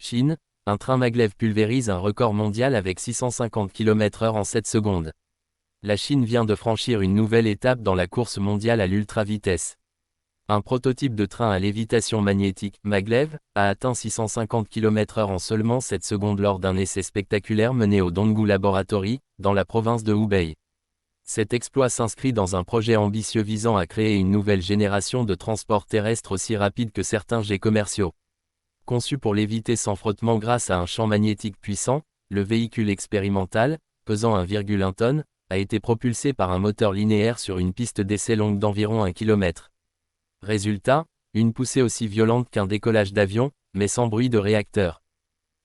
Chine, un train maglev pulvérise un record mondial avec 650 km/h en 7 secondes. La Chine vient de franchir une nouvelle étape dans la course mondiale à l'ultra-vitesse. Un prototype de train à lévitation magnétique, maglev, a atteint 650 km/h en seulement 7 secondes lors d'un essai spectaculaire mené au Donggu Laboratory, dans la province de Hubei. Cet exploit s'inscrit dans un projet ambitieux visant à créer une nouvelle génération de transports terrestres aussi rapide que certains jets commerciaux. Conçu pour léviter sans frottement grâce à un champ magnétique puissant, le véhicule expérimental, pesant 1,1 tonne, a été propulsé par un moteur linéaire sur une piste d'essai longue d'environ 1 km. Résultat, une poussée aussi violente qu'un décollage d'avion, mais sans bruit de réacteur.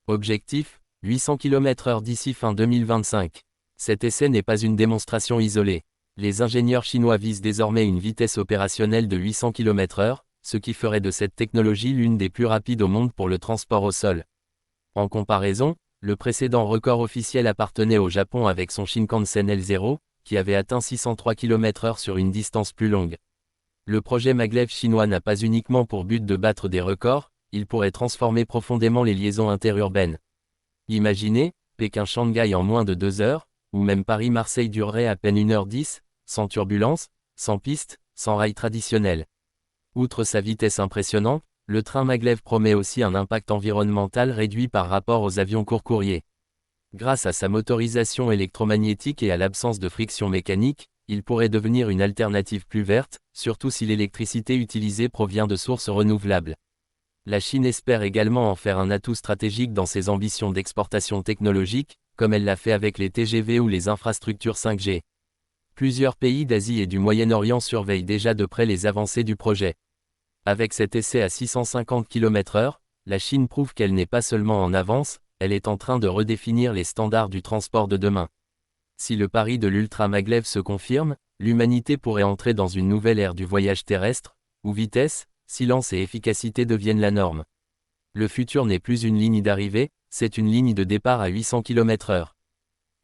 Objectif, 800 km/h d'ici fin 2025. Cet essai n'est pas une démonstration isolée. Les ingénieurs chinois visent désormais une vitesse opérationnelle de 800 km/h, ce qui ferait de cette technologie l'une des plus rapides au monde pour le transport au sol. En comparaison, le précédent record officiel appartenait au Japon avec son Shinkansen L0, qui avait atteint 603 km/h sur une distance plus longue. Le projet maglev chinois n'a pas uniquement pour but de battre des records, il pourrait transformer profondément les liaisons interurbaines. Imaginez, Pékin-Shanghai en moins de 2 heures, ou même Paris-Marseille durerait à peine 1h10, sans turbulence, sans piste, sans rails traditionnels. Outre sa vitesse impressionnante, le train maglev promet aussi un impact environnemental réduit par rapport aux avions court-courrier. Grâce à sa motorisation électromagnétique et à l'absence de friction mécanique, il pourrait devenir une alternative plus verte, surtout si l'électricité utilisée provient de sources renouvelables. La Chine espère également en faire un atout stratégique dans ses ambitions d'exportation technologique, comme elle l'a fait avec les TGV ou les infrastructures 5G. Plusieurs pays d'Asie et du Moyen-Orient surveillent déjà de près les avancées du projet. Avec cet essai à 650 km/h, la Chine prouve qu'elle n'est pas seulement en avance, elle est en train de redéfinir les standards du transport de demain. Si le pari de l'ultra-maglev se confirme, l'humanité pourrait entrer dans une nouvelle ère du voyage terrestre, où vitesse, silence et efficacité deviennent la norme. Le futur n'est plus une ligne d'arrivée, c'est une ligne de départ à 800 km/h.